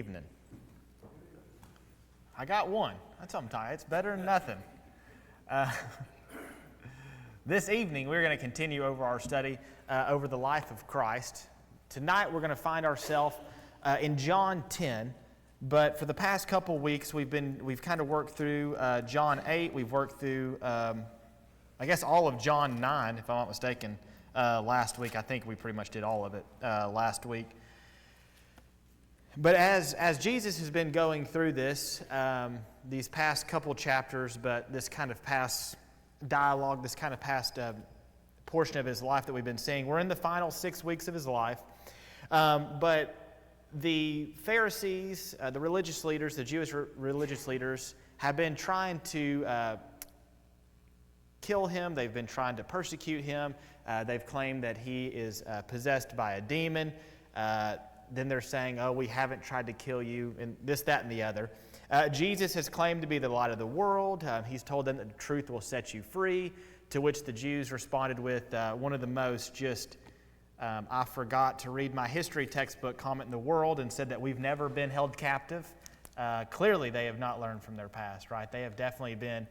Evening. I got one. That's what I'm talking. It's better than nothing. This evening, we're going to continue over our study over the life of Christ. Tonight, we're going to find ourselves in John 10. But for the past couple weeks, we've kind of worked through John 8. We've worked through, I guess, all of John 9, if I'm not mistaken. Last week, I think we pretty much did all of it last week. But as Jesus has been going through this, these past couple chapters, but this kind of past dialogue, this kind of past portion of his life that we've been seeing, we're in the final 6 weeks of his life. But the Pharisees, the religious leaders, the Jewish religious leaders, have been trying to kill him. They've been trying to persecute him. They've claimed that he is possessed by a demon. Then they're saying, oh, we haven't tried to kill you, and this, that, and the other. Jesus has claimed to be the light of the world. He's told them that the truth will set you free, to which the Jews responded with one of the most just, I forgot to read my history textbook comment in the world, and said that we've never been held captive. Clearly, they have not learned from their past, right? They have definitely been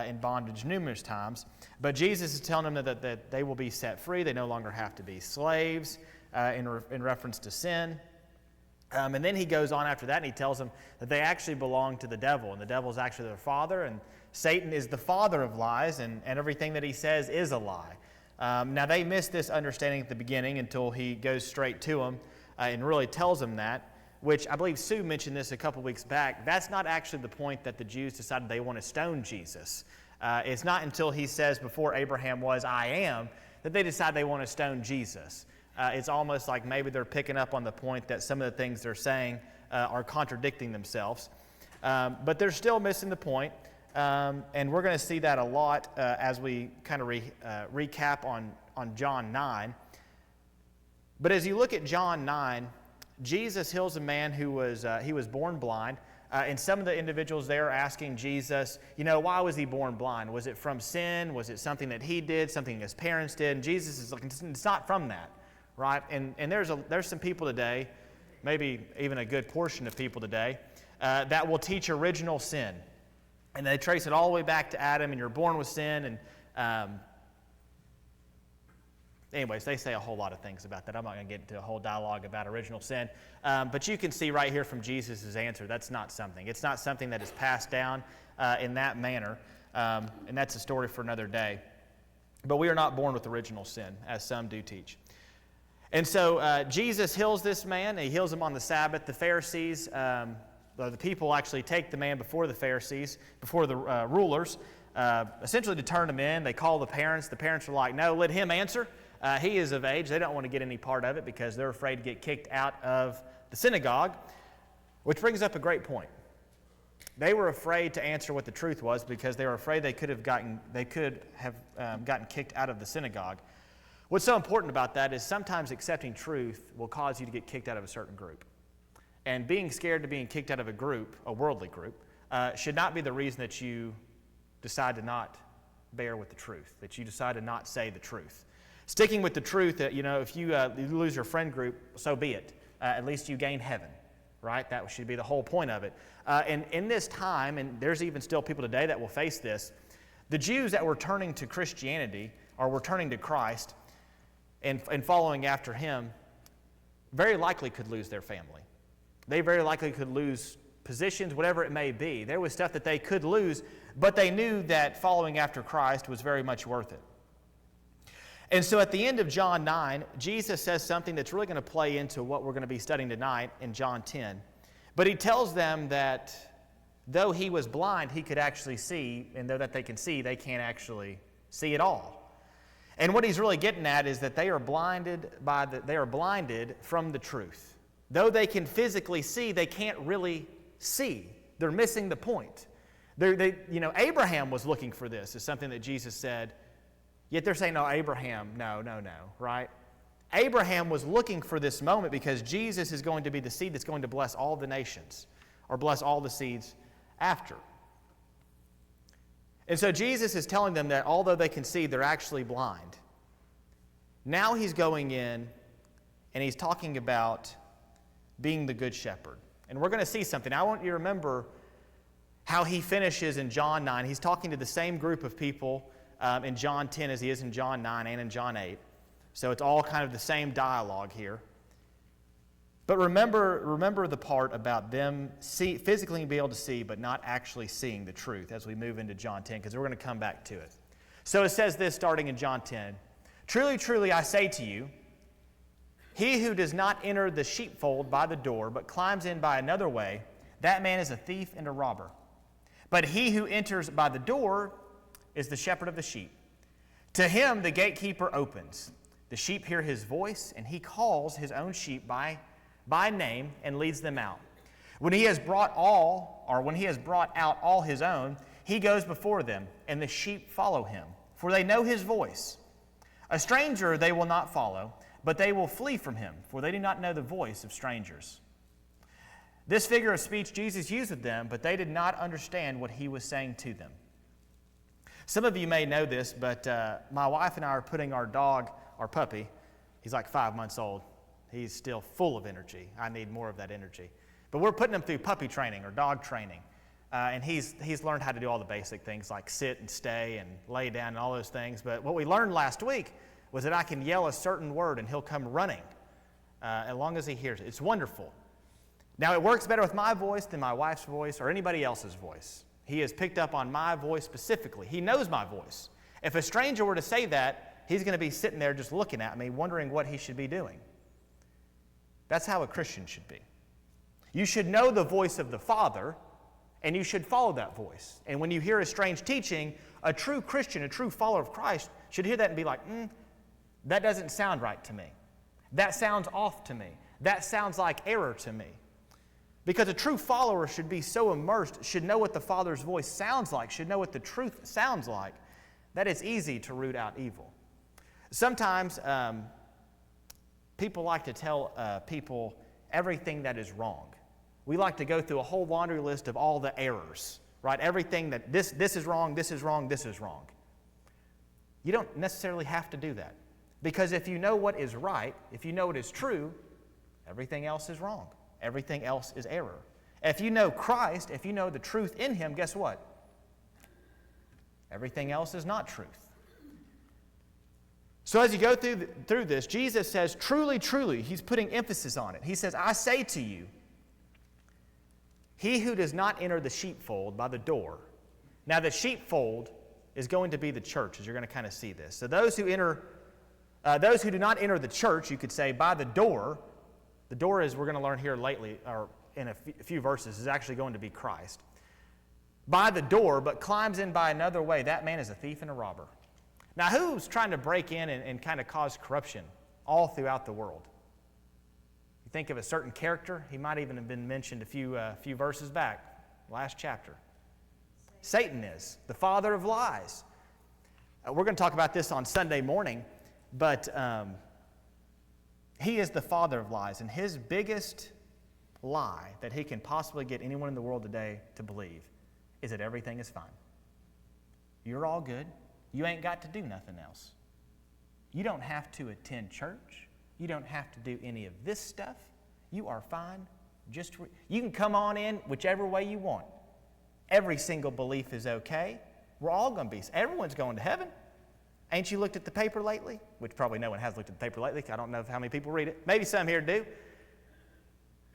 in bondage numerous times. But Jesus is telling them that they will be set free. They no longer have to be slaves in reference to sin. And then he goes on after that and he tells them that they actually belong to the devil, and the devil is actually their father, and Satan is the father of lies, and everything that he says is a lie. Now they missed this understanding at the beginning until he goes straight to them and really tells them that, which I believe Sue mentioned this a couple weeks back. That's not actually the point that the Jews decided they want to stone Jesus. It's not until he says, before Abraham was, I am, that they decide they want to stone Jesus. It's almost like maybe they're picking up on the point that some of the things they're saying are contradicting themselves. But they're still missing the point. And we're going to see that a lot as we kind of recap on John 9. But as you look at John 9, Jesus heals a man who was born blind. And some of the individuals there are asking Jesus, why was he born blind? Was it from sin? Was it something that he did, something his parents did? And Jesus is like, it's not from that. Right, and there's some people today, maybe even a good portion of people today, that will teach original sin, and they trace it all the way back to Adam, and you're born with sin. And anyways, they say a whole lot of things about that. I'm not going to get into a whole dialogue about original sin, but you can see right here from Jesus' answer, that's not something. It's not something that is passed down in that manner, and that's a story for another day. But we are not born with original sin, as some do teach. And so Jesus heals this man. He heals him on the Sabbath. The Pharisees, the people actually take the man before the Pharisees, before the rulers, essentially to turn him in. They call the parents. The parents are like, no, let him answer. He is of age. They don't want to get any part of it because they're afraid to get kicked out of the synagogue, which brings up a great point. They were afraid to answer what the truth was because they were afraid they could have gotten kicked out of the synagogue. What's so important about that is sometimes accepting truth will cause you to get kicked out of a certain group. And being scared of being kicked out of a group, a worldly group, should not be the reason that you decide to not bear with the truth, that you decide to not say the truth. Sticking with the truth, if you lose your friend group, so be it. At least you gain heaven, right? That should be the whole point of it. And in this time, and there's even still people today that will face this, the Jews that were turning to Christianity or were turning to Christ and following after him, very likely could lose their family. They very likely could lose positions, whatever it may be. There was stuff that they could lose, but they knew that following after Christ was very much worth it. And so at the end of John 9, Jesus says something that's really going to play into what we're going to be studying tonight in John 10. But he tells them that though he was blind, he could actually see, and though that they can see, they can't actually see at all. And what he's really getting at is that they are blinded from the truth. Though they can physically see, they can't really see. They're missing the point. Abraham was looking for this, is something that Jesus said. Yet they're saying, no, Abraham, no, right? Abraham was looking for this moment because Jesus is going to be the seed that's going to bless all the nations, or bless all the seeds after. And so Jesus is telling them that although they can see, they're actually blind. Now he's going in and he's talking about being the good shepherd. And we're going to see something. I want you to remember how he finishes in John 9. He's talking to the same group of people in John 10 as he is in John 9 and in John 8. So it's all kind of the same dialogue here. But remember the part about them physically being able to see but not actually seeing the truth as we move into John 10, because we're going to come back to it. So it says this starting in John 10. Truly, truly, I say to you, he who does not enter the sheepfold by the door, but climbs in by another way, that man is a thief and a robber. But he who enters by the door is the shepherd of the sheep. To him the gatekeeper opens. The sheep hear his voice, and he calls his own sheep by name and leads them out. When he has brought out all his own, he goes before them, and the sheep follow him, for they know his voice. A stranger they will not follow, but they will flee from him, for they do not know the voice of strangers. This figure of speech Jesus used with them, but they did not understand what he was saying to them. Some of you may know this, but my wife and I are putting our dog, our puppy, he's like 5 months old. He's still full of energy. I need more of that energy. But we're putting him through puppy training or dog training. And he's learned how to do all the basic things like sit and stay and lay down and all those things. But what we learned last week was that I can yell a certain word and he'll come running as long as he hears it. It's wonderful. Now, it works better with my voice than my wife's voice or anybody else's voice. He has picked up on my voice specifically. He knows my voice. If a stranger were to say that, he's going to be sitting there just looking at me, wondering what he should be doing. That's how a Christian should be. You should know the voice of the Father, and you should follow that voice. And when you hear a strange teaching, a true Christian, a true follower of Christ, should hear that and be like, that doesn't sound right to me. That sounds off to me. That sounds like error to me. Because a true follower should be so immersed, should know what the Father's voice sounds like, should know what the truth sounds like, that it's easy to root out evil. Sometimes people like to tell people everything that is wrong. We like to go through a whole laundry list of all the errors, right? Everything that this is wrong, this is wrong, this is wrong. You don't necessarily have to do that. Because if you know what is right, if you know what is true, everything else is wrong. Everything else is error. If you know Christ, if you know the truth in him, guess what? Everything else is not truth. So as you go through this, Jesus says, truly, truly, he's putting emphasis on it. He says, I say to you, he who does not enter the sheepfold by the door. Now the sheepfold is going to be the church, as you're going to kind of see this. So those who do not enter the church, you could say, by the door is, we're going to learn here lately, or in a few verses, is actually going to be Christ. By the door, but climbs in by another way, that man is a thief and a robber. Now, who's trying to break in and kind of cause corruption all throughout the world? You think of a certain character, he might even have been mentioned a few verses back, last chapter. Satan is the father of lies. We're going to talk about this on Sunday morning, but he is the father of lies, and his biggest lie that he can possibly get anyone in the world today to believe is that everything is fine. You're all good. You ain't got to do nothing else. You don't have to attend church. You don't have to do any of this stuff. You are fine. You can come on in whichever way you want. Every single belief is okay. We're all going to be. Everyone's going to heaven. Ain't you looked at the paper lately? Which probably no one has looked at the paper lately. I don't know how many people read it. Maybe some here do.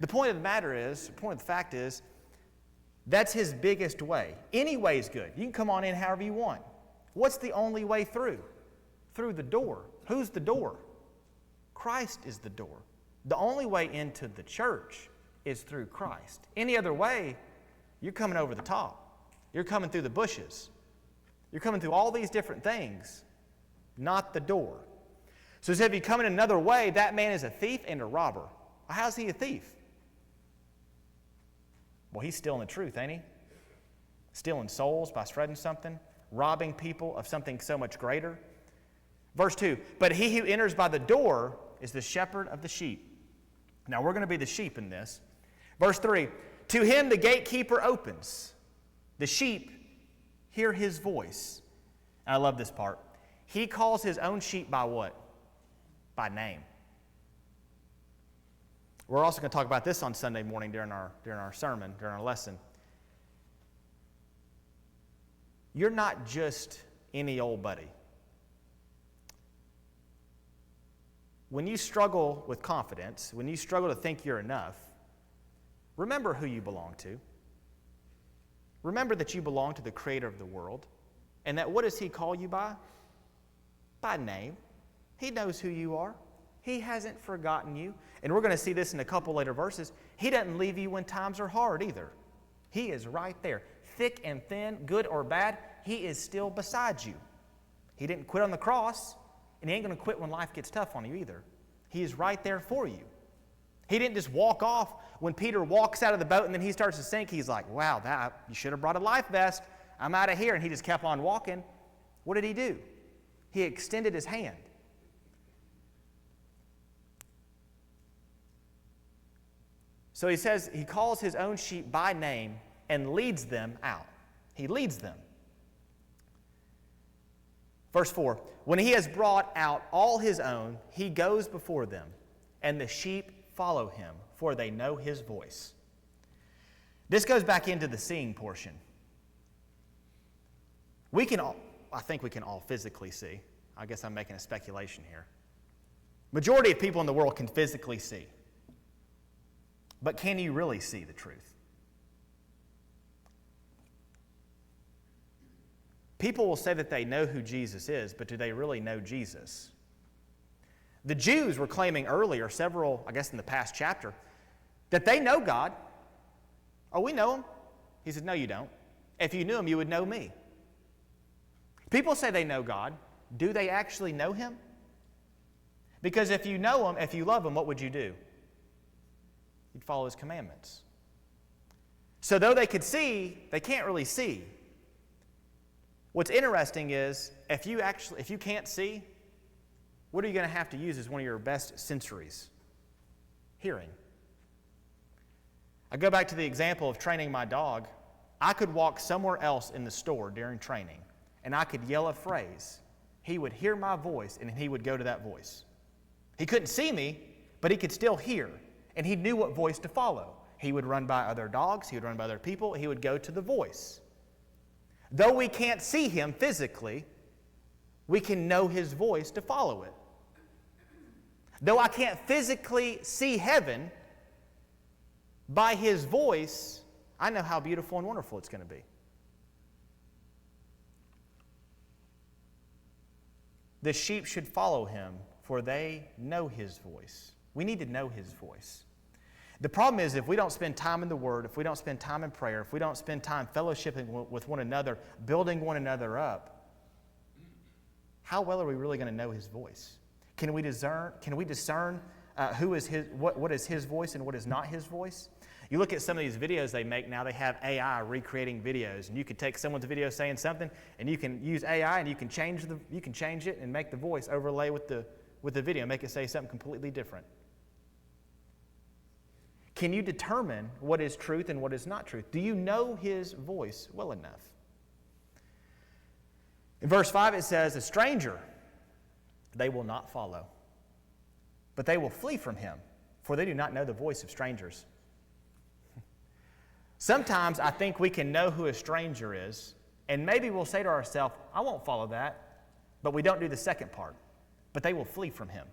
The point of the fact is, that's his biggest way. Any way is good. You can come on in however you want. What's the only way through? Through the door. Who's the door? Christ is the door. The only way into the church is through Christ. Any other way, you're coming over the top. You're coming through the bushes. You're coming through all these different things, not the door. So if you come in another way, that man is a thief and a robber. Well, how's he a thief? Well, he's stealing the truth, ain't he? Stealing souls by spreading something, robbing people of something so much greater. Verse 2, but he who enters by the door is the shepherd of the sheep. Now, we're going to be the sheep in this. Verse 3, to him the gatekeeper opens. The sheep hear his voice. And I love this part. He calls his own sheep by what? By name. We're also going to talk about this on Sunday morning during our sermon, during our lesson. You're not just any old buddy. When you struggle with confidence, when you struggle to think you're enough, remember who you belong to. Remember that you belong to the Creator of the world, and that what does He call you by? By name. He knows who you are. He hasn't forgotten you. And we're going to see this in a couple later verses. He doesn't leave you when times are hard either. He is right there. Thick and thin, good or bad, He is still beside you. He didn't quit on the cross, and He ain't going to quit when life gets tough on you either. He is right there for you. He didn't just walk off when Peter walks out of the boat and then he starts to sink. He's like, wow, you should have brought a life vest. I'm out of here. And he just kept on walking. What did He do? He extended His hand. So He says He calls His own sheep by name and leads them out. He leads them. Verse 4, when He has brought out all His own, He goes before them, and the sheep follow Him, for they know His voice. This goes back into the seeing portion. I think we can all physically see. I guess I'm making a speculation here. Majority of people in the world can physically see. But can you really see the truth? People will say that they know who Jesus is, but do they really know Jesus? The Jews were claiming earlier, I guess in the past chapter, that they know God. Oh, we know Him. He said, no, you don't. If you knew Him, you would know me. People say they know God. Do they actually know Him? Because if you know Him, if you love Him, what would you do? You'd follow His commandments. So though they could see, they can't really see. What's interesting is, if you can't see, what are you going to have to use as one of your best sensories? Hearing. I go back to the example of training my dog. I could walk somewhere else in the store during training, and I could yell a phrase. He would hear my voice, and he would go to that voice. He couldn't see me, but he could still hear, and he knew what voice to follow. He would run by other dogs. He would run by other people. He would go to the voice. Though we can't see Him physically, we can know His voice to follow it. Though I can't physically see heaven, by His voice, I know how beautiful and wonderful it's going to be. The sheep should follow Him, for they know His voice. We need to know His voice. The problem is, if we don't spend time in the Word, if we don't spend time in prayer, if we don't spend time fellowshipping with one another, building one another up, how well are we really going to know His voice? Can we discern who is what is His voice and what is not His voice? You look at some of these videos they make now, they have AI recreating videos, and you could take someone's video saying something, and you can use AI and you can change it and make the voice overlay with the video, make it say something completely different. Can you determine what is truth and what is not truth? Do you know His voice well enough? In verse 5 it says, a stranger they will not follow, but they will flee from him, for they do not know the voice of strangers. Sometimes I think we can know who a stranger is, and maybe we'll say to ourselves, I won't follow that, but we don't do the second part. But they will flee from him.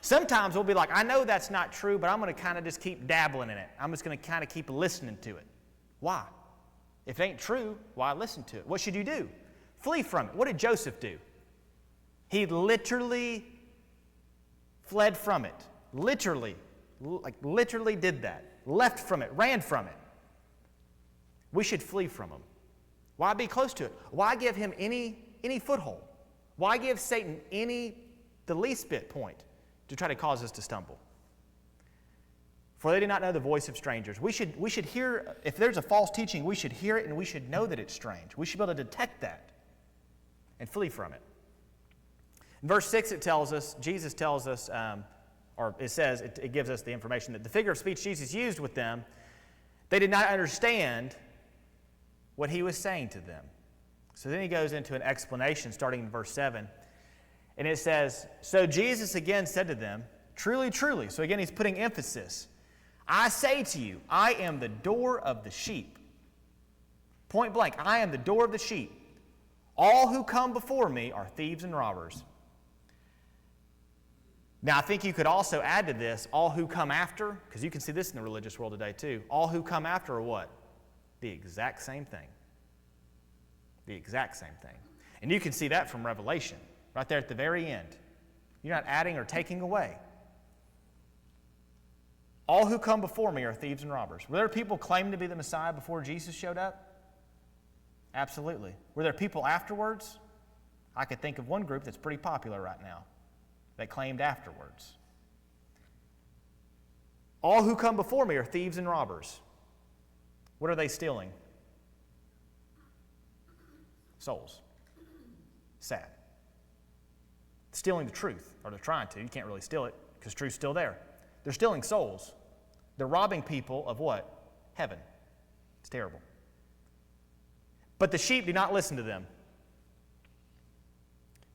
Sometimes we'll be like, I know that's not true, but I'm going to kind of just keep dabbling in it. I'm just going to kind of keep listening to it. Why? If it ain't true, why listen to it? What should you do? Flee from it. What did Joseph do? He literally fled from it. Literally did that. Left from it, ran from it. We should flee from him. Why be close to it? Why give him any foothold? Why give Satan the least bit point to try to cause us to stumble? For they do not know the voice of strangers. We should hear, if there's a false teaching, we should hear it and we should know that it's strange. We should be able to detect that and flee from it. In verse 6 it tells us, Jesus tells us, or it says, it gives us the information that the figure of speech Jesus used with them, they did not understand what he was saying to them. So then he goes into an explanation starting in verse 7. And it says, so Jesus again said to them, Truly, truly. So again, he's putting emphasis. I say to you, I am the door of the sheep. Point blank, I am the door of the sheep. All who come before me are thieves and robbers. Now, I think you could also add to this, all who come after, because you can see this in the religious world today too. All who come after are what? The exact same thing. The exact same thing. And you can see that from Revelation, right there at the very end. You're not adding or taking away. All who come before me are thieves and robbers. Were there people claiming to be the Messiah before Jesus showed up? Absolutely. Were there people afterwards? I could think of one group that's pretty popular right now that claimed afterwards. All who come before me are thieves and robbers. What are they stealing? Souls. Sad. Stealing the truth, or they're trying to. You can't really steal it because truth's still there. They're stealing souls. They're robbing people of what? Heaven. It's terrible. But the sheep do not listen to them.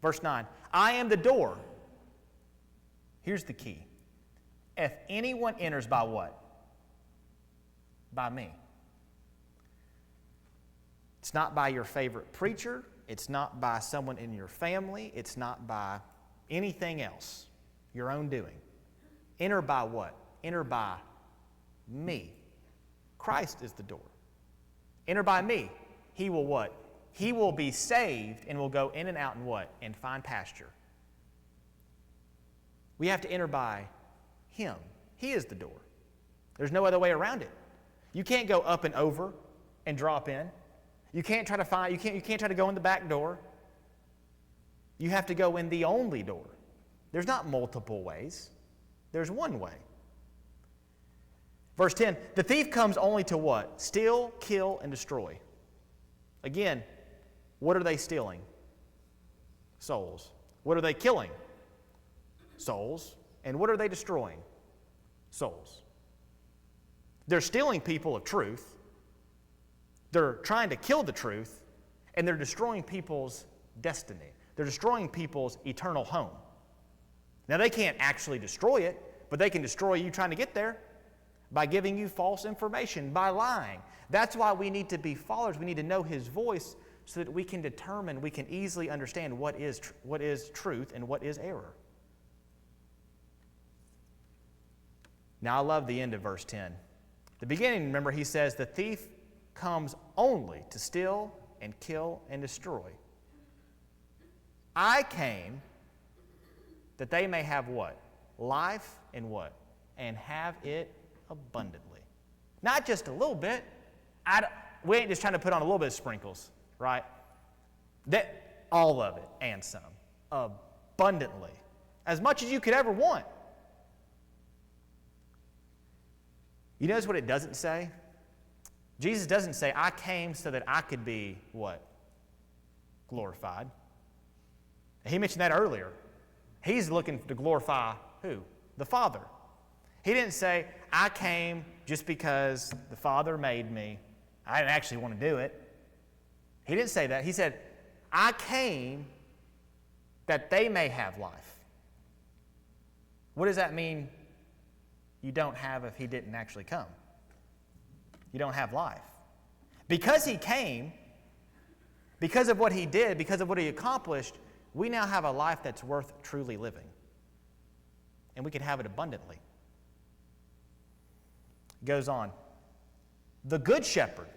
Verse 9, I am the door. Here's the key. If anyone enters by what? By me. It's not by your favorite preacher. It's not by someone in your family. It's not by anything else, your own doing. Enter by what? Enter by me. Christ is the door. Enter by me. He will what? He will be saved and will go in and out and what? And find pasture. We have to enter by Him. He is the door. There's no other way around it. You can't go up and over and drop in. You can't try to find, you can't try to go in the back door. You have to go in the only door. There's not multiple ways. There's one way. Verse 10, the thief comes only to what? Steal, kill, and destroy. Again, what are they stealing? Souls. What are they killing? Souls. And what are they destroying? Souls. They're stealing people of truth. They're trying to kill the truth, and they're destroying people's destiny. They're destroying people's eternal home. Now, they can't actually destroy it, but they can destroy you trying to get there by giving you false information, by lying. That's why we need to be followers. We need to know His voice so that we can determine, we can easily understand what is truth and what is error. Now, I love the end of verse 10. The beginning, remember, he says, the thief comes only to steal and kill and destroy. I came that they may have what? Life and what? And have it abundantly. Not just a little bit. We ain't just trying to put on a little bit of sprinkles, right? All of it and some. Abundantly. As much as you could ever want. You notice what it doesn't say? Jesus doesn't say, I came so that I could be what? Glorified. He mentioned that earlier. He's looking to glorify who? The Father. He didn't say, I came just because the Father made me. I didn't actually want to do it. He didn't say that. He said, I came that they may have life. What does that mean you don't have if He didn't actually come? You don't have life. Because He came, because of what He did, because of what He accomplished, we now have a life that's worth truly living. And we can have it abundantly. It goes on. The good shepherd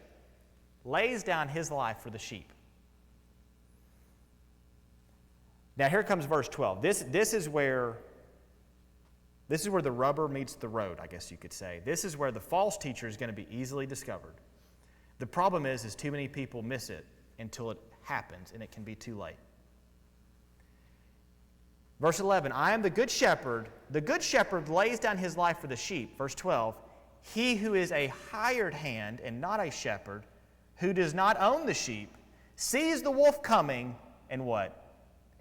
lays down his life for the sheep. Now here comes verse 12. This is where the rubber meets the road, I guess you could say. This is where the false teacher is going to be easily discovered. The problem is too many people miss it until it happens, and it can be too late. Verse 11, I am the good shepherd. The good shepherd lays down his life for the sheep. Verse 12, he who is a hired hand and not a shepherd, who does not own the sheep, sees the wolf coming, and what?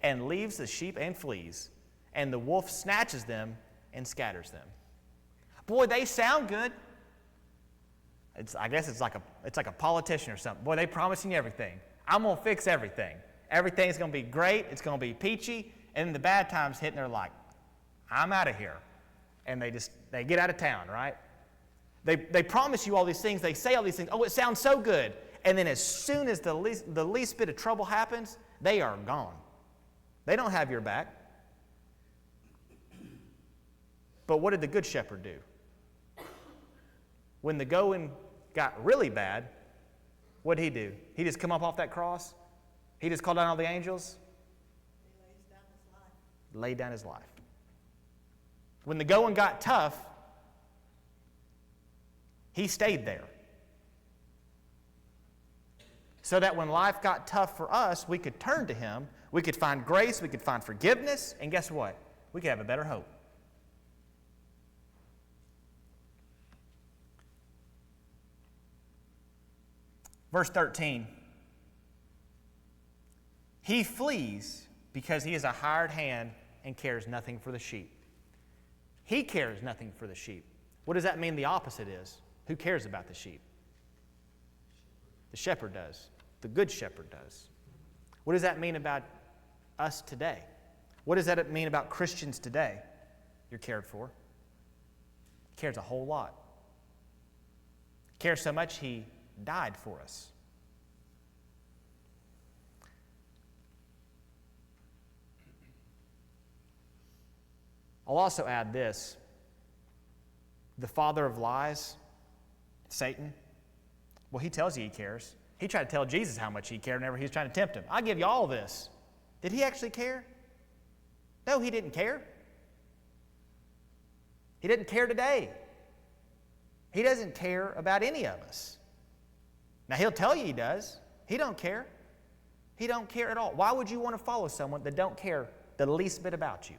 And leaves the sheep and flees. And the wolf snatches them and scatters them. Boy, they sound good. I guess it's like a politician or something. Boy, they promising you everything. I'm going to fix everything. Everything's going to be great. It's going to be peachy. And then the bad times hit, and they're like, I'm out of here. and they get out of town, right? They promise you all these things. They say all these things. Oh, it sounds so good. And then as soon as the least bit of trouble happens, they are gone. They don't have your back. But what did the Good Shepherd do? When the going got really bad, what did he do? He just come up off that cross? He just called down all the angels? He lays down his life. Laid down his life. When the going got tough, he stayed there. So that when life got tough for us, we could turn to him, we could find grace, we could find forgiveness, and guess what? We could have a better hope. Verse 13. He flees because he is a hired hand and cares nothing for the sheep. He cares nothing for the sheep. What does that mean the opposite is? Who cares about the sheep? The shepherd does. The Good Shepherd does. What does that mean about us today? What does that mean about Christians today? You're cared for. He cares a whole lot. He cares so much he died for us. I'll also add this. The father of lies, Satan, well, he tells you he cares. He tried to tell Jesus how much he cared whenever he was trying to tempt him. I'll give you all this. Did he actually care? No, he didn't care. He didn't care today. He doesn't care about any of us. Now, he'll tell you he does. He don't care. He don't care at all. Why would you want to follow someone that don't care the least bit about you?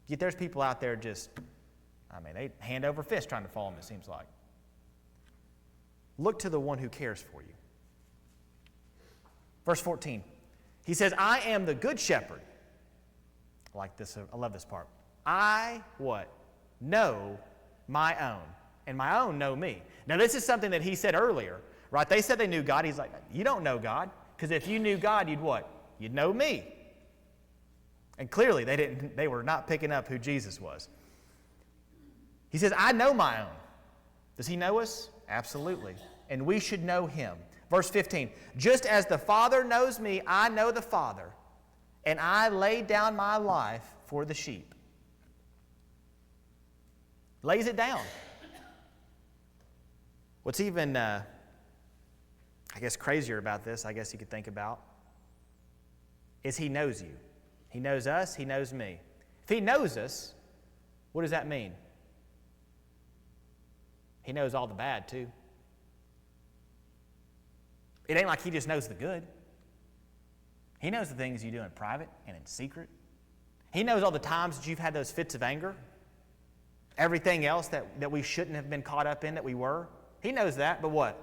Yet there's people out there they hand over fist trying to follow him, it seems like. Look to the one who cares for you. Verse 14. He says, I am the good shepherd. I like this. I love this part. I, what? Know my own, and my own know me. Now, this is something that he said earlier, right? They said they knew God. He's like, you don't know God, because if you knew God, you'd what? You'd know me. And clearly, they were not picking up who Jesus was. He says, I know my own. Does he know us? Absolutely. And we should know him. Verse 15, just as the Father knows me, I know the Father, and I lay down my life for the sheep. Lays it down. What's even, crazier about this, I guess you could think about, is he knows you. He knows us, he knows me. If he knows us, what does that mean? He knows all the bad, too. It ain't like he just knows the good. He knows the things you do in private and in secret. He knows all the times that you've had those fits of anger. Everything else that we shouldn't have been caught up in that we were. He knows that, but what?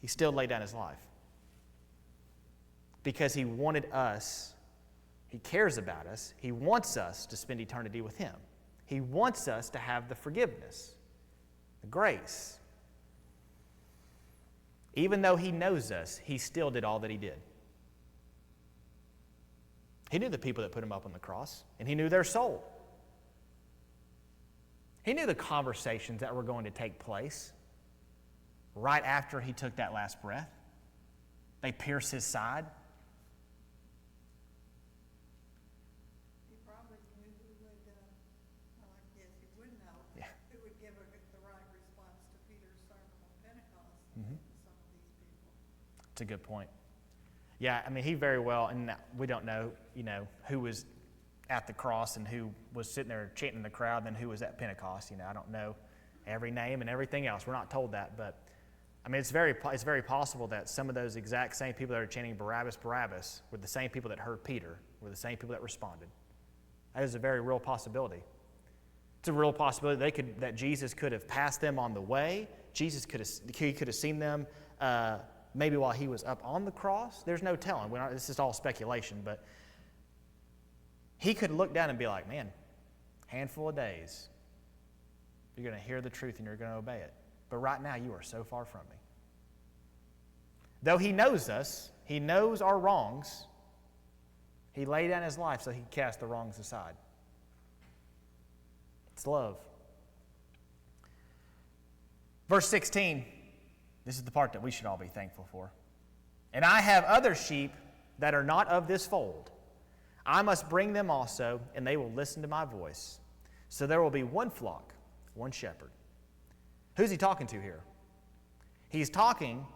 He still laid down his life. Because he wanted us, he cares about us, he wants us to spend eternity with him. He wants us to have the forgiveness, the grace. Even though he knows us, he still did all that he did. He knew the people that put him up on the cross, and he knew their soul. He knew the conversations that were going to take place right after he took that last breath. They pierced his side. He probably knew who would, he would know, who would give the right response to Peter's sermon on Pentecost to some of these people. That's a good point. Yeah, he very well, and we don't know, who was at the cross and who was sitting there chanting in the crowd and who was at Pentecost. I don't know every name and everything else. We're not told that, but it's very possible that some of those exact same people that are chanting Barabbas, Barabbas were the same people that heard Peter, were the same people that responded. That is a very real possibility. It's a real possibility that Jesus could have passed them on the way. He could have seen them maybe while he was up on the cross. There's no telling. This is all speculation, but he could look down and be like, man, handful of days, you're going to hear the truth and you're going to obey it. But right now, you are so far from me. Though he knows us, he knows our wrongs, he laid down his life so he could cast the wrongs aside. It's love. Verse 16, this is the part that we should all be thankful for. And I have other sheep that are not of this fold. I must bring them also, and they will listen to my voice. So there will be one flock, one shepherd. Who's he talking to here? He's talking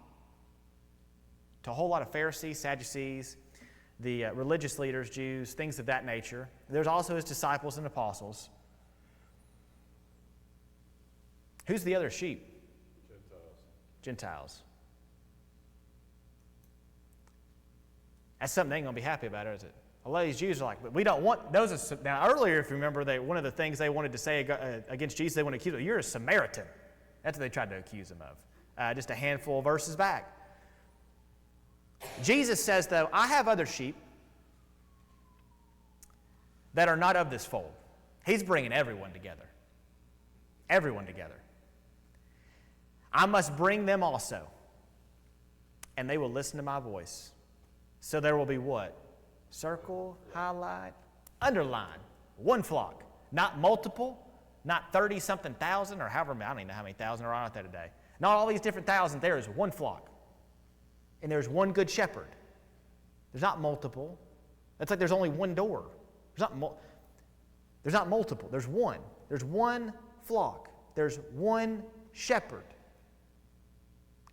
to a whole lot of Pharisees, Sadducees, the religious leaders, Jews, things of that nature. There's also his disciples and apostles. Who's the other sheep? Gentiles. That's something they ain't going to be happy about, is it? A lot of these Jews are like, but we don't want those. Now, earlier, if you remember, one of the things they wanted to say against Jesus, they wanted to accuse him, you're a Samaritan. That's what they tried to accuse him of. Just a handful of verses back. Jesus says, though, I have other sheep that are not of this fold. He's bringing everyone together. Everyone together. I must bring them also, and they will listen to my voice. So there will be what? Circle, highlight, underline. One flock. Not multiple, not 30-something thousand, or however many, I don't even know how many thousand are out there today. Not all these different thousands. There is one flock. And there's one good shepherd. There's not multiple. That's like there's only one door. There's not multiple. There's one. There's one flock. There's one shepherd.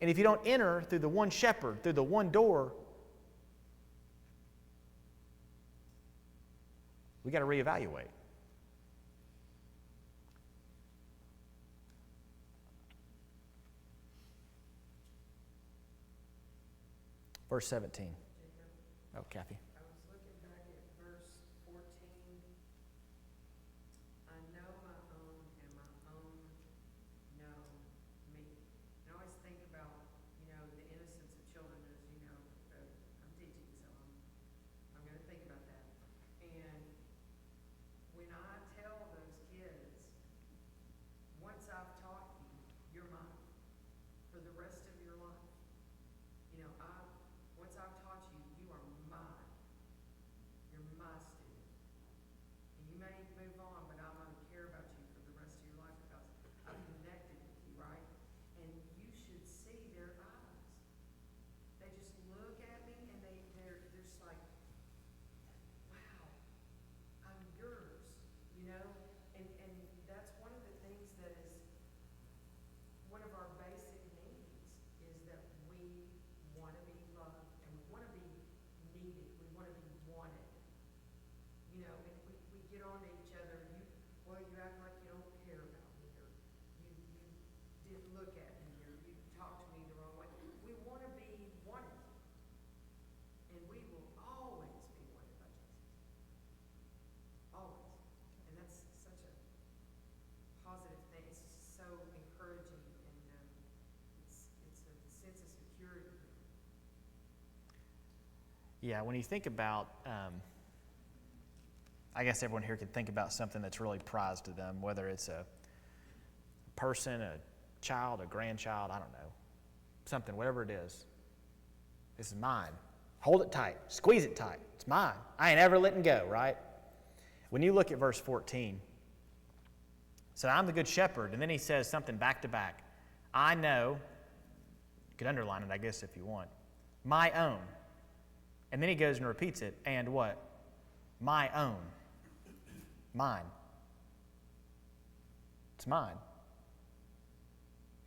And if you don't enter through the one shepherd, through the one door, we got to reevaluate. Verse 17. Oh, Kathy. I was looking back at verse 14. I know my own, and my own know me. And I always think about, the innocence of children, as you know, I'm teaching, so I'm going to think about that. And when I tell those kids, once I've taught you, you're mine for the rest of your life. Once I've taught you, you are mine. You're my student. And you may move on, but I'm going to care about you for the rest of your life because I'm connected with you, right? And you should see their eyes. They just look at me and they're just like, wow, I'm yours, And that's one of the things that is one of our basic needs is that we want to be loved and we want to be needed. We want to be wanted. And we get on to each other. You act like you don't care about me, or you didn't look at me, or you talked to me the wrong way. We want to be wanted, and we will always be wanted by Jesus. Always, and that's such a positive thing. It's so encouraging, and it's a sense of security. Yeah, when you think about, I guess everyone here can think about something that's really prized to them, whether it's a person, a child, a grandchild, I don't know, something, whatever it is. This is mine. Hold it tight. Squeeze it tight. It's mine. I ain't ever letting go, right? When you look at verse 14, so I'm the good shepherd, and then he says something back to back. I know, you could underline it, I guess, if you want, my own. And then he goes and repeats it, and what? My own. Mine. It's mine.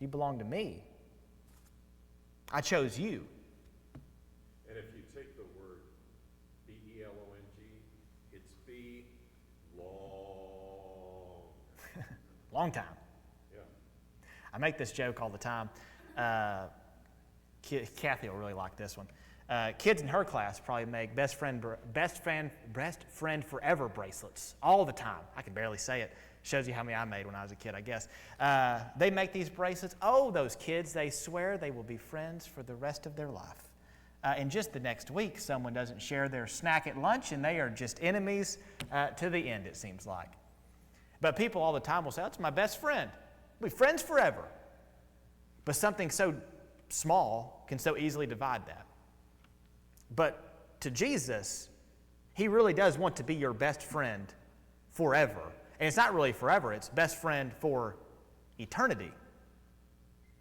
You belong to me. I chose you. And if you take the word B-E-L-O-N-G, it's be long. Long time. Yeah. I make this joke all the time. Kathy will really like this one. Kids in her class probably make best friend forever bracelets all the time. I can barely say it. Shows you how many I made when I was a kid, I guess. They make these bracelets. Oh, those kids, they swear they will be friends for the rest of their life. And just the next week, someone doesn't share their snack at lunch, and they are just enemies to the end, it seems like. But people all the time will say, that's my best friend. We'll be friends forever. But something so small can so easily divide that. But to Jesus, he really does want to be your best friend forever. And it's not really forever, it's best friend for eternity.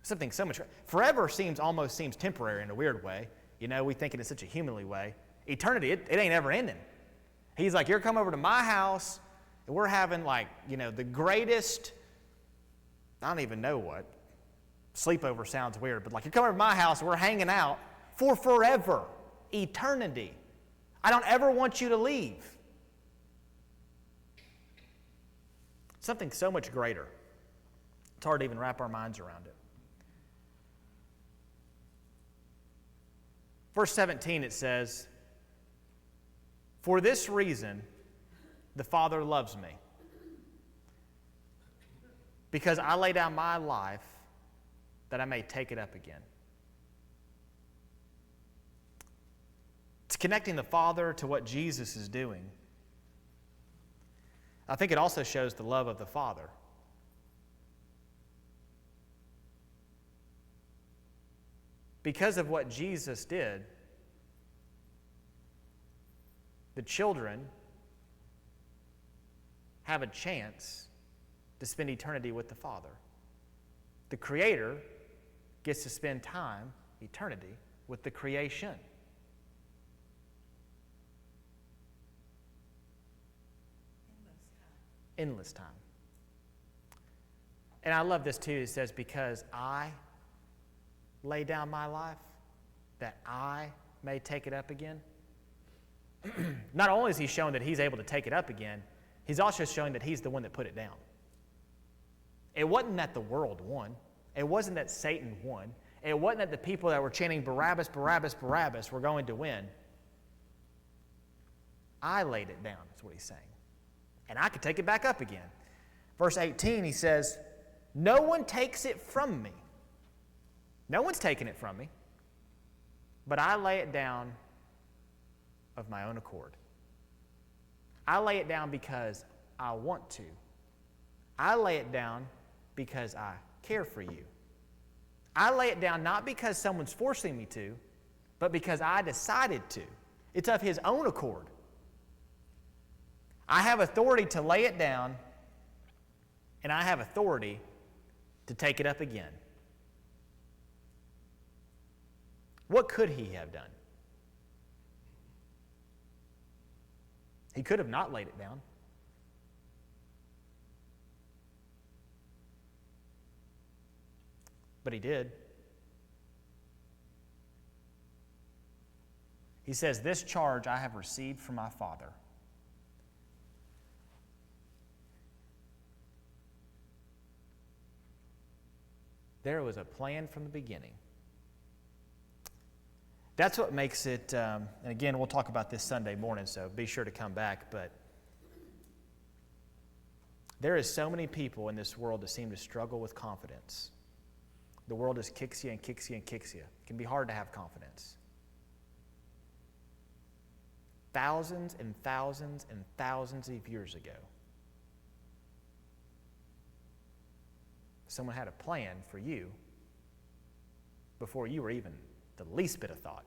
Something so much. Forever almost seems temporary in a weird way. You know, we think it in such a humanly way. Eternity, it ain't ever ending. He's like, you're coming over to my house, and we're having like, you know, the greatest, I don't even know what. Sleepover sounds weird, but like, you're coming over to my house, and we're hanging out for forever, eternity. I don't ever want you to leave. Something so much greater. It's hard to even wrap our minds around it. Verse 17, it says, "For this reason, the Father loves me, because I lay down my life that I may take it up again." It's connecting the Father to what Jesus is doing. I think it also shows the love of the Father. Because of what Jesus did, the children have a chance to spend eternity with the Father. The Creator gets to spend time, eternity, with the creation. Endless time. And I love this too. It says, because I lay down my life, that I may take it up again. Not only is he showing that he's able to take it up again, he's also showing that he's the one that put it down. It wasn't that the world won. It wasn't that Satan won. It wasn't that the people that were chanting Barabbas, Barabbas, Barabbas were going to win. I laid it down, is what he's saying. And I could take it back up again. Verse 18, he says, "No one takes it from me." No one's taking it from me. But I lay it down of my own accord. I lay it down because I want to. I lay it down because I care for you. I lay it down not because someone's forcing me to, but because I decided to. It's of his own accord. I have authority to lay it down, and I have authority to take it up again. What could he have done? He could have not laid it down. But he did. He says, "This charge I have received from my Father." There was a plan from the beginning. That's what makes it, and again, we'll talk about this Sunday morning, so be sure to come back, but there is so many people in this world that seem to struggle with confidence. The world just kicks you and kicks you and kicks you. It can be hard to have confidence. Thousands and thousands and thousands of years ago, someone had a plan for you before you were even the least bit of thought.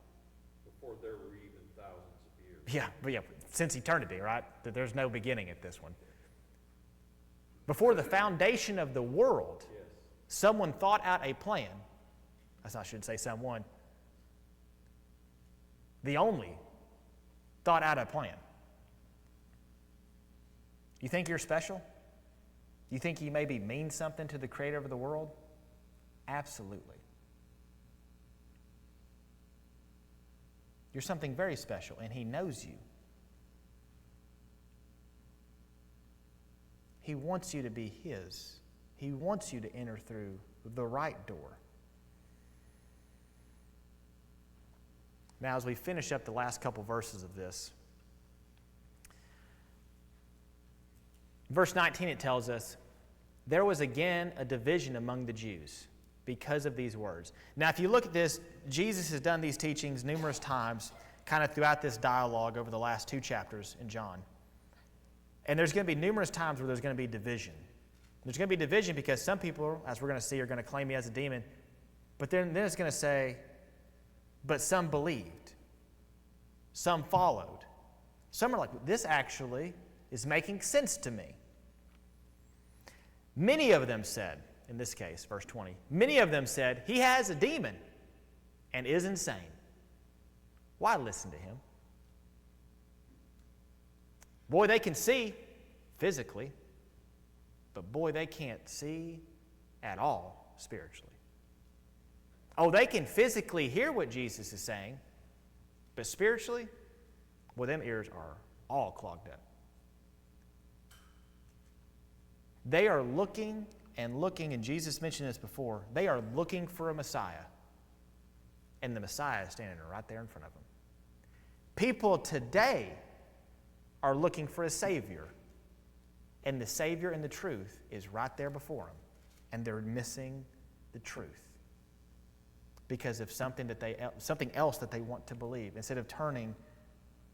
Before there were even thousands of years. Yeah, since eternity, right? There's no beginning at this one. Before the foundation of the world, Yes. someone thought out a plan. I shouldn't say someone. The only thought out a plan. You think you're special? You think you maybe mean something to the Creator of the world? Absolutely. You're something very special, and he knows you. He wants you to be his. He wants you to enter through the right door. Now, as we finish up the last couple verses of this, verse 19, it tells us, "There was again a division among the Jews because of these words." Now, if you look at this, Jesus has done these teachings numerous times, kind of throughout this dialogue over the last 2 chapters in John. And there's going to be numerous times where there's going to be division. There's going to be division because some people, as we're going to see, are going to claim me as a demon. But then it's going to say, but some believed. Some followed. Some are like, this actually is making sense to me. Many of them said, in this case, verse 20, many of them said, he has a demon and is insane. Why listen to him? Boy, they can see physically, but boy, they can't see at all spiritually. Oh, they can physically hear what Jesus is saying, but spiritually, well, them ears are all clogged up. They are looking and looking, and Jesus mentioned this before, they are looking for a Messiah, and the Messiah is standing right there in front of them. People today are looking for a Savior, and the Savior and the truth is right there before them, and they're missing the truth because of something else that they want to believe instead of turning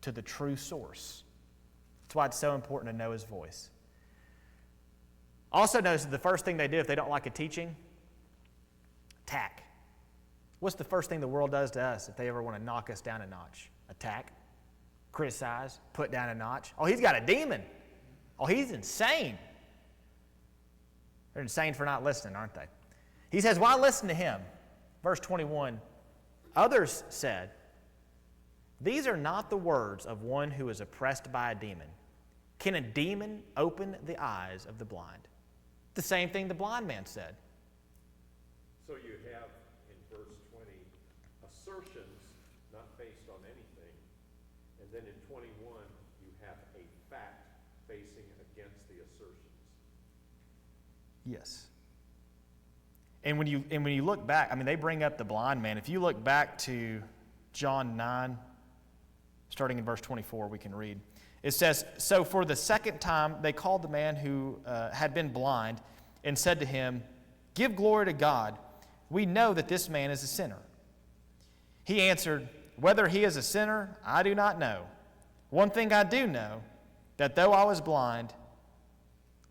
to the true source. That's why it's so important to know His voice. Also notice that the first thing they do if they don't like a teaching, attack. What's the first thing the world does to us if they ever want to knock us down a notch? Attack, criticize, put down a notch. Oh, he's got a demon. Oh, he's insane. They're insane for not listening, aren't they? He says, why listen to him? Verse 21, others said, these are not the words of one who is oppressed by a demon. Can a demon open the eyes of the blind? The same thing the blind man said. So you have in verse 20 assertions not based on anything, and then in 21 you have a fact facing against the assertions. Yes. And when you look back, I mean, they bring up the blind man. If you look back to John 9, starting in verse 24, we can read. It says, so for the second time they called the man who had been blind and said to him, give glory to God. We know that this man is a sinner. He answered, whether he is a sinner, I do not know. One thing I do know, that though I was blind,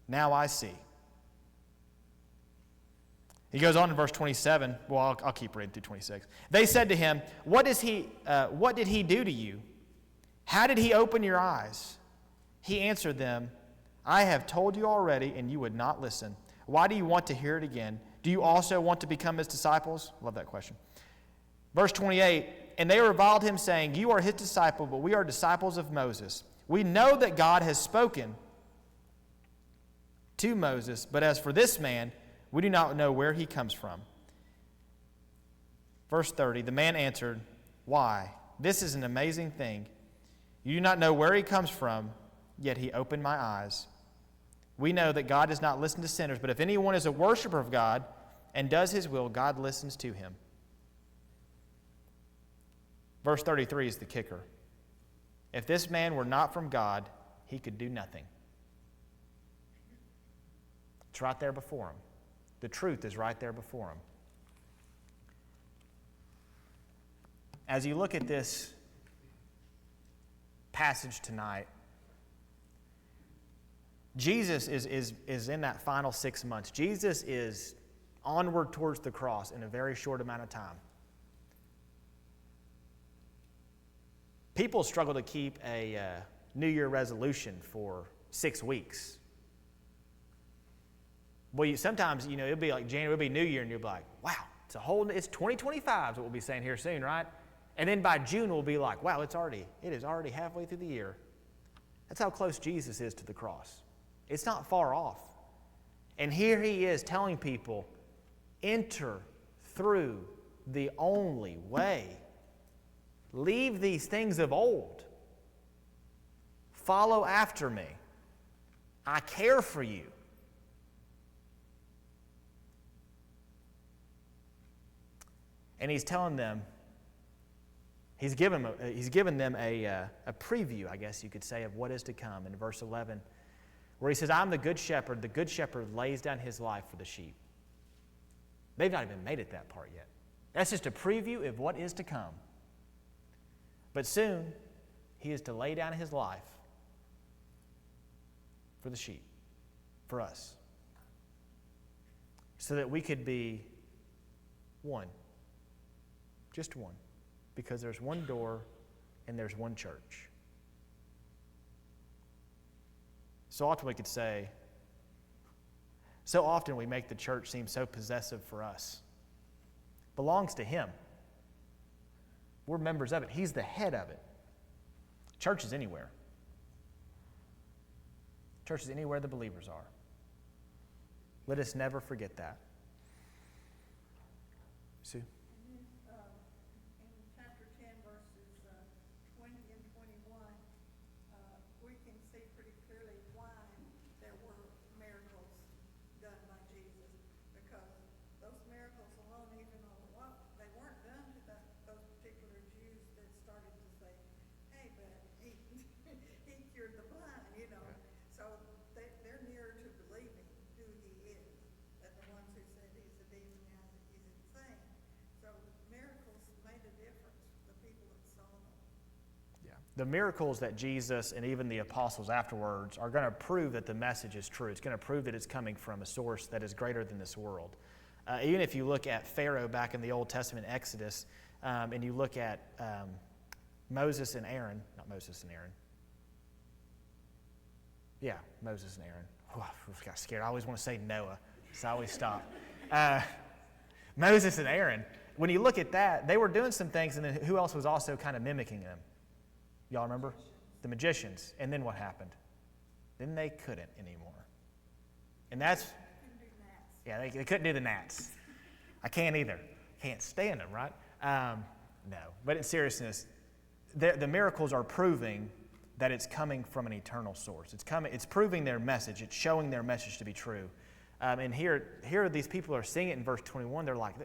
now I see. He goes on in verse 27. Well, I'll keep reading through 26. They said to him, what did he do to you? How did he open your eyes? He answered them, I have told you already, and you would not listen. Why do you want to hear it again? Do you also want to become his disciples? Love that question. Verse 28, and they reviled him, saying, you are his disciple, but we are disciples of Moses. We know that God has spoken to Moses, but as for this man, we do not know where he comes from. Verse 30, the man answered, why? This is an amazing thing. You do not know where he comes from, yet he opened my eyes. We know that God does not listen to sinners, but if anyone is a worshiper of God and does his will, God listens to him. Verse 33 is the kicker. If this man were not from God, he could do nothing. It's right there before him. The truth is right there before him. As you look at this passage tonight, Jesus is in that final 6 months. Jesus is onward towards the cross in a very short amount of time. People struggle to keep a New Year resolution for 6 weeks. Well, sometimes, it'll be like January, it'll be New Year, and you'll be like, wow, it's 2025 is what we'll be saying here soon, right? And then by June, we'll be like, wow, it is already halfway through the year. That's how close Jesus is to the cross. It's not far off. And here he is telling people, enter through the only way. Leave these things of old. Follow after me. I care for you. And he's telling them, he's given them a preview, I guess you could say, of what is to come in verse 11, where he says, I'm the good shepherd. The good shepherd lays down his life for the sheep. They've not even made it that part yet. That's just a preview of what is to come. But soon, he is to lay down his life for the sheep, for us, so that we could be one. Just one. Because there's one door and there's one church. So often we make the church seem so possessive for us. It belongs to Him. We're members of it. He's the head of it. Church is anywhere. Church is anywhere the believers are. Let us never forget that. Sue? And then, in chapter 10, verses 20 and 21, we can see pretty clearly why there were miracles done by Jesus. Because those miracles alone, even on the wall, they weren't done to those particular Jews that started to say, hey, but he cured the blind, you know. So they're nearer to believing who he is than the ones who said he's a demon and he's insane. So miracles made a difference for the people that saw them. Yeah. The miracles that Jesus and even the apostles afterwards are going to prove that the message is true. It's going to prove that it's coming from a source that is greater than this world. Even if you look at Pharaoh back in the Old Testament Exodus, and you look at Moses and Aaron, not Moses and Aaron. Yeah, Moses and Aaron. Oh, I got scared. I always want to say Noah, so I always stop. Moses and Aaron, when you look at that, they were doing some things, and then who else was also kind of mimicking them? Y'all remember? The magicians. And then what happened? Then they couldn't anymore. And that's, Couldn't do gnats. yeah, they couldn't do the gnats. I can't either. Can't stand them, right? No. But in seriousness, the miracles are proving that it's coming from an eternal source. It's proving their message. It's showing their message to be true. And here these people are seeing it in verse 21. They're like,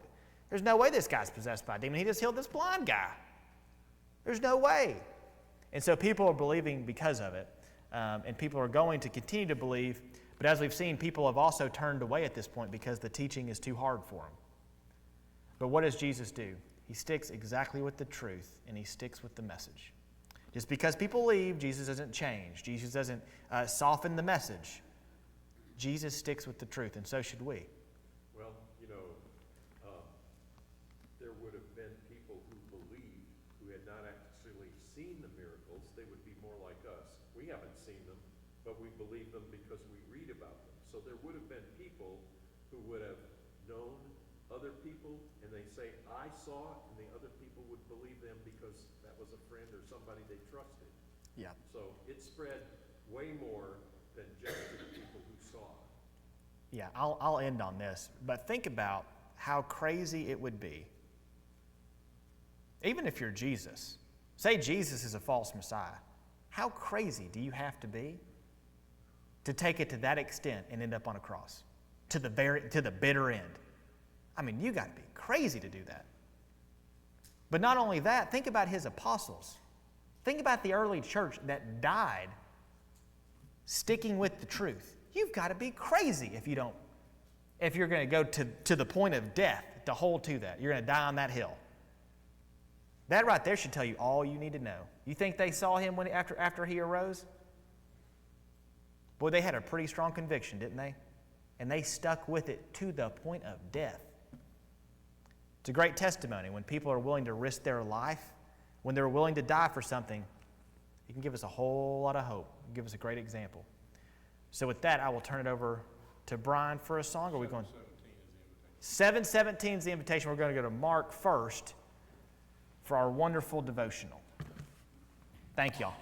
there's no way this guy's possessed by a demon. He just healed this blind guy. There's no way. And so people are believing because of it. And people are going to continue to believe. But as we've seen, people have also turned away at this point because the teaching is too hard for them. But what does Jesus do? He sticks exactly with the truth, and he sticks with the message. Just because people leave, Jesus doesn't change. Jesus doesn't soften the message. Jesus sticks with the truth, and so should we. Well, you know, there would have been people who believed who had not actually seen the miracles. They would be more like us. We haven't seen them, but we believe them because we read about them. So there would have been people who would have known other people, and they say, I saw, and the other people would believe them because that was a friend or somebody they trusted. Yeah. So it spread way more than just to the people who saw. Yeah, I'll end on this. But think about how crazy it would be. Even if you're Jesus, say Jesus is a false Messiah, how crazy do you have to be to take it to that extent and end up on a cross? To the bitter end. I mean, you got to be crazy to do that. But not only that, think about his apostles. Think about the early church that died sticking with the truth. You've got to be crazy if you're going to go to the point of death to hold to that. You're going to die on that hill. That right there should tell you all you need to know. You think they saw him after he arose? Boy, they had a pretty strong conviction, didn't they? And they stuck with it to the point of death. It's a great testimony when people are willing to risk their life, when they're willing to die for something. It can give us a whole lot of hope. It can give us a great example. So with that, I will turn it over to Brian for a song. Are we going? 7:17 is the invitation. We're going to go to Mark first for our wonderful devotional. Thank y'all.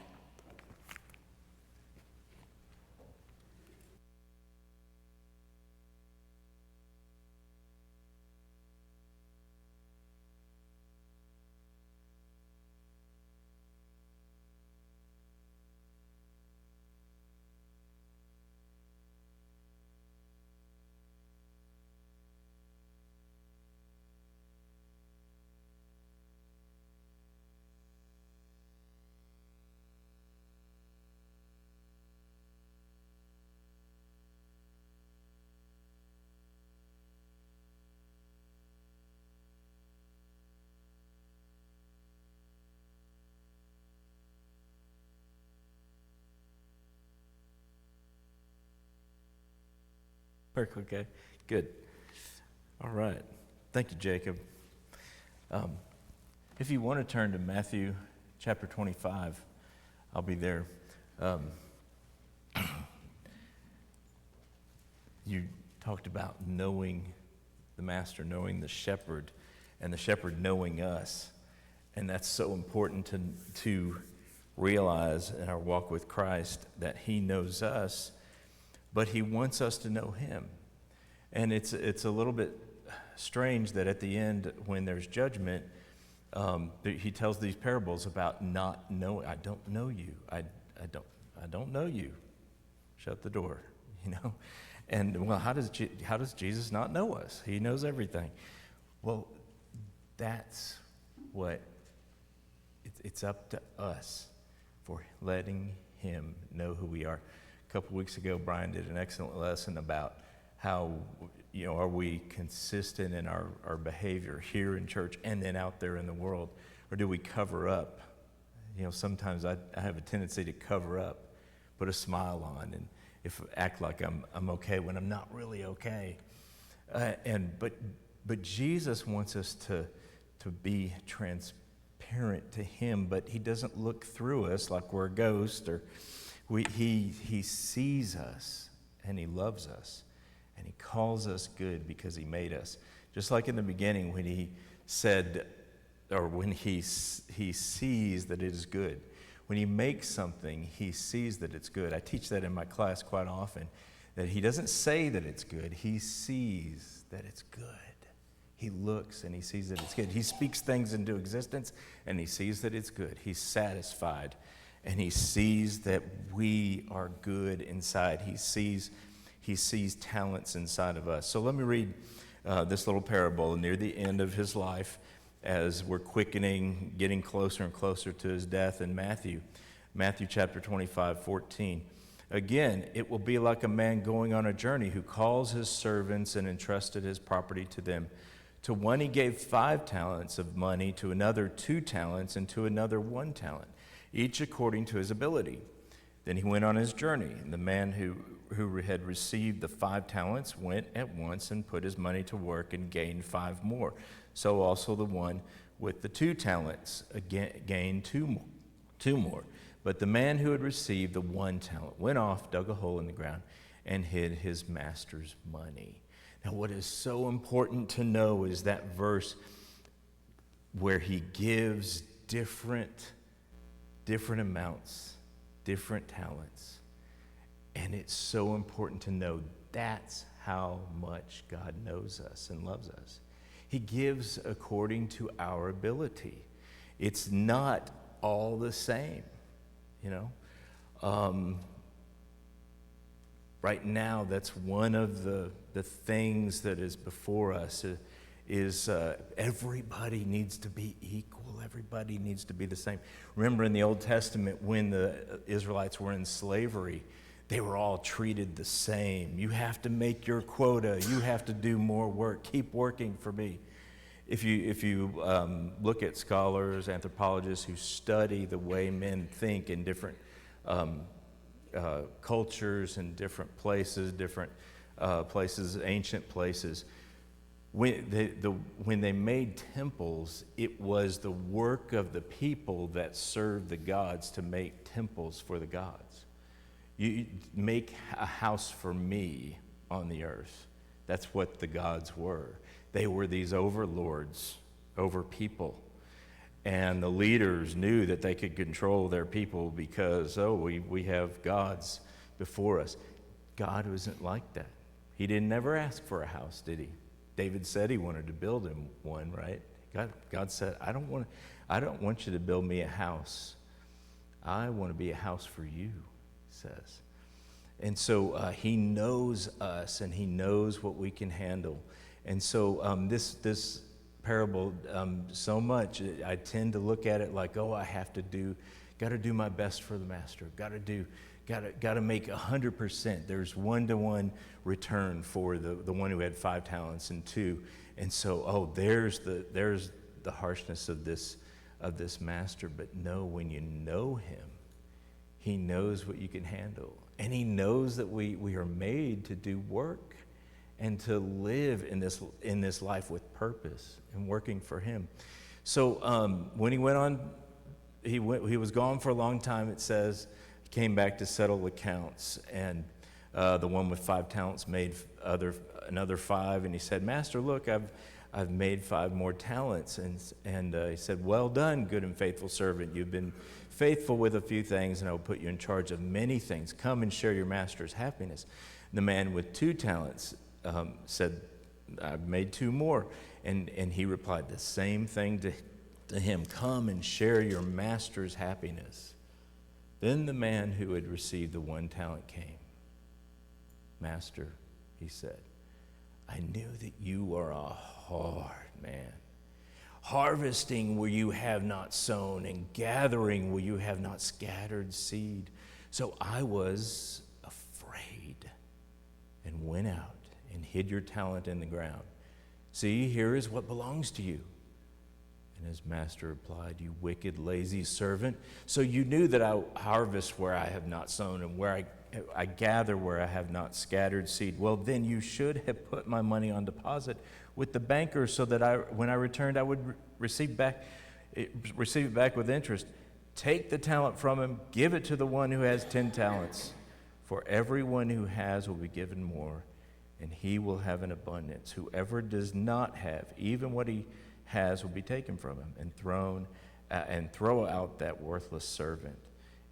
Work okay? Good. All right. Thank you, Jacob. If you want to turn to Matthew chapter 25, I'll be there. talked about knowing the master, knowing the shepherd, and the shepherd knowing us. And that's so important to realize in our walk with Christ, that he knows us, but he wants us to know him. And it's a little bit strange that at the end, when there's judgment, he tells these parables about not knowing. I don't know you. I don't know you. Shut the door. And well, how does Jesus not know us? He knows everything. Well, that's what it's up to us for letting him know who we are. A couple weeks ago, Brian did an excellent lesson about how, are we consistent in our behavior here in church and then out there in the world? Or do we cover up? Sometimes I have a tendency to cover up, put a smile on, and act like I'm okay when I'm not really okay. But Jesus wants us to be transparent to him, but he doesn't look through us like we're a ghost, or he sees us and he loves us and he calls us good because he made us. Just like in the beginning when he said, or when he sees that it is good. When he makes something, he sees that it's good. I teach that in my class quite often, that he doesn't say that it's good, he sees that it's good. He looks and he sees that it's good. He speaks things into existence and he sees that it's good. He's satisfied and he sees that we are good inside. He sees talents inside of us. So let me read this little parable near the end of his life, as we're quickening, getting closer and closer to his death in Matthew chapter 25:14. Again, it will be like a man going on a journey who calls his servants and entrusted his property to them. To one he gave 5 talents of money, to another 2 talents, and to another 1 talent, each according to his ability. Then he went on his journey, and the man who had received the 5 talents went at once and put his money to work and gained 5 more. So also the one with the 2 talents gained 2 more. But the man who had received the 1 talent went off, dug a hole in the ground, and hid his master's money. Now, what is so important to know is that verse where he gives different amounts, different talents. And it's so important to know that's how much God knows us and loves us. He gives according to our ability. It's not all the same, Right now, that's one of the things that is before us is everybody needs to be equal. Everybody needs to be the same. Remember in the Old Testament when the Israelites were in slavery, they were all treated the same. You have to make your quota. You have to do more work. Keep working for me. If you look at scholars, anthropologists who study the way men think in different cultures and different places, ancient places, when they made temples, it was the work of the people that served the gods to make temples for the gods. You make a house for me on the earth. That's what the gods were. They were these overlords over people. And the leaders knew that they could control their people because, we have gods before us. God wasn't like that. He didn't ever ask for a house, did he? David said he wanted to build him one, right? God said, I don't want you to build me a house. I want to be a house for you, he says. And so he knows us and he knows what we can handle. And so this parable, so much, I tend to look at it like, I got to do my best for the master. Got to make 100%. There's 1-to-1 return for the one who had 5 talents and 2. And so, there's the harshness of this master. But no, when you know him, he knows what you can handle. And he knows that we are made to do work and to live in this life with purpose and working for him. So when he went on, he was gone for a long time, it says. He came back to settle accounts. And The one with 5 talents made another 5, and he said, Master, look, I've made 5 more talents. And he said, well done, good and faithful servant. You've been faithful with a few things, and I will put you in charge of many things. Come and share your master's happiness. The man with 2 talents said, I've made 2 more. And he replied the same thing to him, come and share your master's happiness. Then the man who had received the 1 talent came. Master, he said, I knew that you are a hard man, harvesting where you have not sown and gathering where you have not scattered seed. So I was afraid and went out and hid your talent in the ground. See, here is what belongs to you. And his master replied, you wicked, lazy servant. So you knew that I harvest where I have not sown and where I gather where I have not scattered seed. Well, then you should have put my money on deposit with the banker so that when I returned, I would receive it back with interest. Take the talent from him, give it to the one who has 10 talents. For everyone who has will be given more, and he will have an abundance. Whoever does not have, even what he has will be taken from him and throw out that worthless servant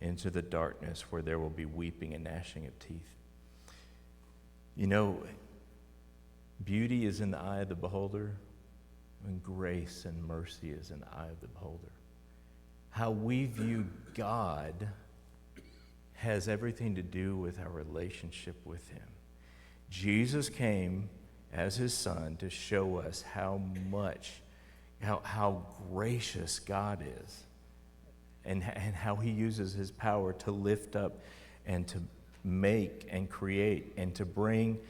into the darkness where there will be weeping and gnashing of teeth. You know, beauty is in the eye of the beholder, and grace and mercy is in the eye of the beholder. How we view God has everything to do with our relationship with him. Jesus came as his son to show us how gracious God is, and how he uses his power to lift up and to make and create and to bring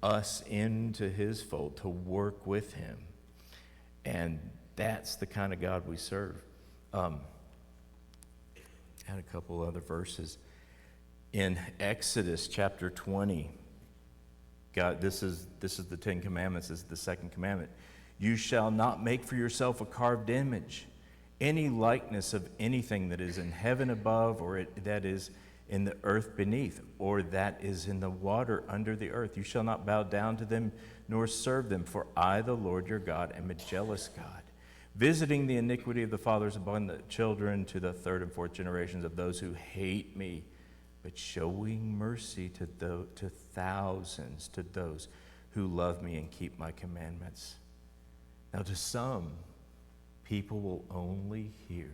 us into his fold, to work with him. And that's the kind of God we serve. Add a couple other verses. In Exodus chapter 20, God, this is the 10 Commandments. This is the second commandment. You shall not make for yourself a carved image, any likeness of anything that is in heaven above, or that is in the earth beneath, or that is in the water under the earth. You shall not bow down to them, nor serve them, for I, the Lord your God, am a jealous God, visiting the iniquity of the fathers upon the children to the 3rd and 4th generations of those who hate me, but showing mercy to thousands, to those who love me and keep my commandments. Now, to some, people will only hear,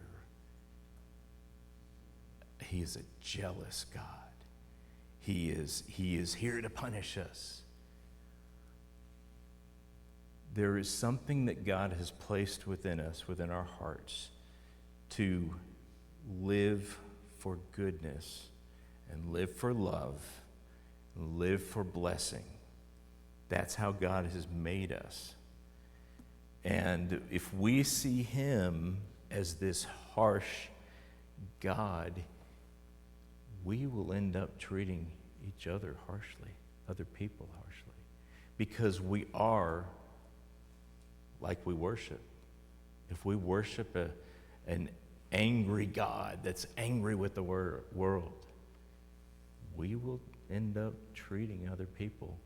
he is a jealous God. He is here to punish us. There is something that God has placed within us, within our hearts, to live for goodness and live for love and live for blessing. That's how God has made us. And if we see him as this harsh God, we will end up treating each other harshly, other people harshly, because we are like we worship. If we worship an angry God that's angry with the world, we will end up treating other people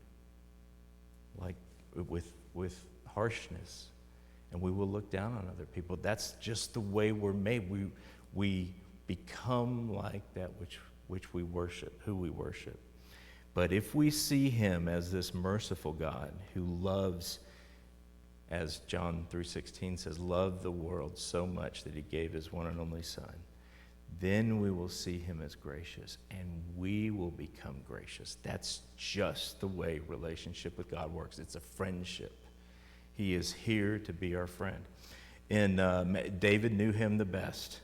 like with harshness, and we will look down on other people. That's just the way we're made. We become like that which we worship, who we worship. But if we see him as this merciful God who loves, as John 3:16 says, loved the world so much that he gave his one and only Son, then we will see him as gracious, and we will become gracious. That's just the way relationship with God works. It's a friendship. He is here to be our friend. And David knew him the best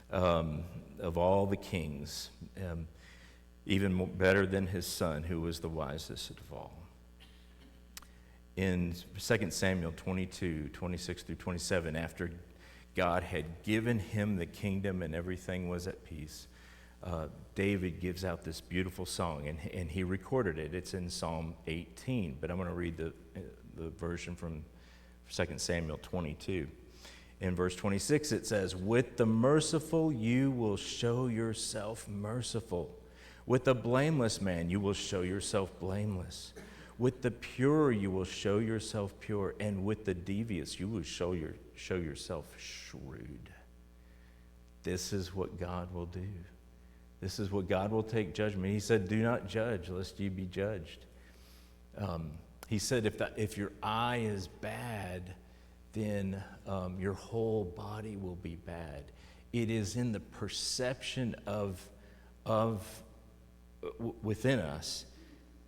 of all the kings, even better than his son, who was the wisest of all. In 2 Samuel 22, 26 through 27, after God had given him the kingdom and everything was at peace, David gives out this beautiful song, and he recorded it. It's in Psalm 18, but I'm going to read the version from 2 Samuel 22. In verse 26, it says, with the merciful you will show yourself merciful. With the blameless man, you will show yourself blameless. With the pure, you will show yourself pure. And with the devious, you will show yourself shrewd. This is what God will do. This is what God will take judgment. He said, do not judge, lest you be judged. He said, if your eye is bad, then your whole body will be bad. It is in the perception within us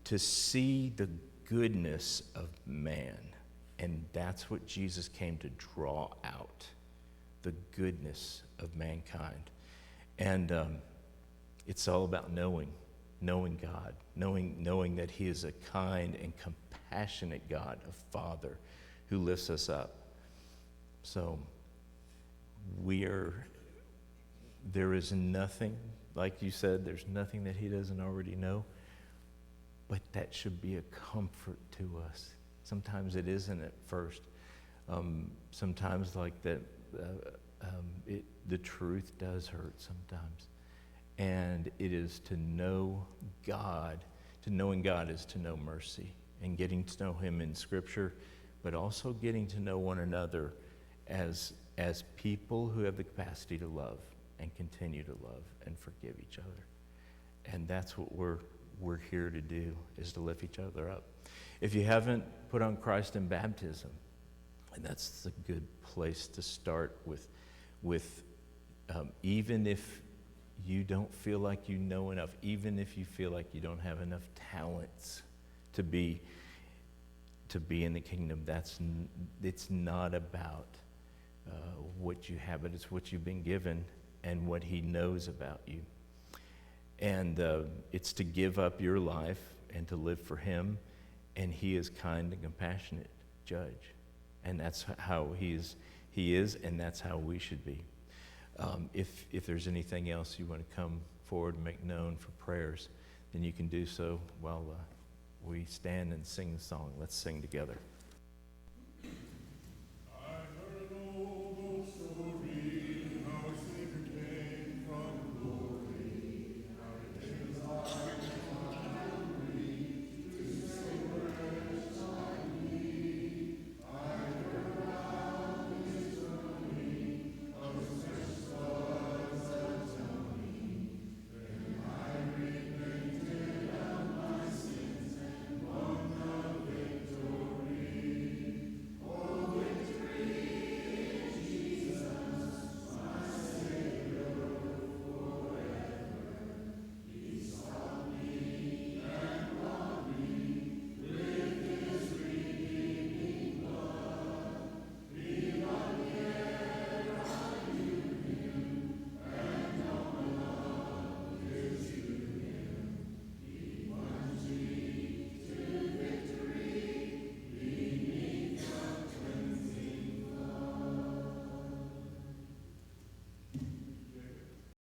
to see the goodness of man. And that's what Jesus came to draw out, the goodness of mankind. And it's all about knowing God, knowing that He is a kind and compassionate God, a Father who lifts us up. So there is nothing, like you said, there's nothing that He doesn't already know, but that should be a comfort to us. Sometimes it isn't at first. Sometimes like that, the truth does hurt sometimes. And it is to know God. To knowing God is to know mercy and getting to know Him in Scripture, but also getting to know one another as people who have the capacity to love and continue to love and forgive each other. And that's what we're here to do, is to lift each other up. If you haven't put on Christ in baptism, and that's a good place to start with even if you don't feel like you know enough, even if you feel like you don't have enough talents to be in the kingdom, it's not about what you have, but it's what you've been given and what He knows about you. And it's to give up your life and to live for Him, and He is kind and compassionate judge. And that's how He is, and that's how we should be. If there's anything else you want to come forward and make known for prayers, then you can do so while we stand and sing the song. Let's sing together.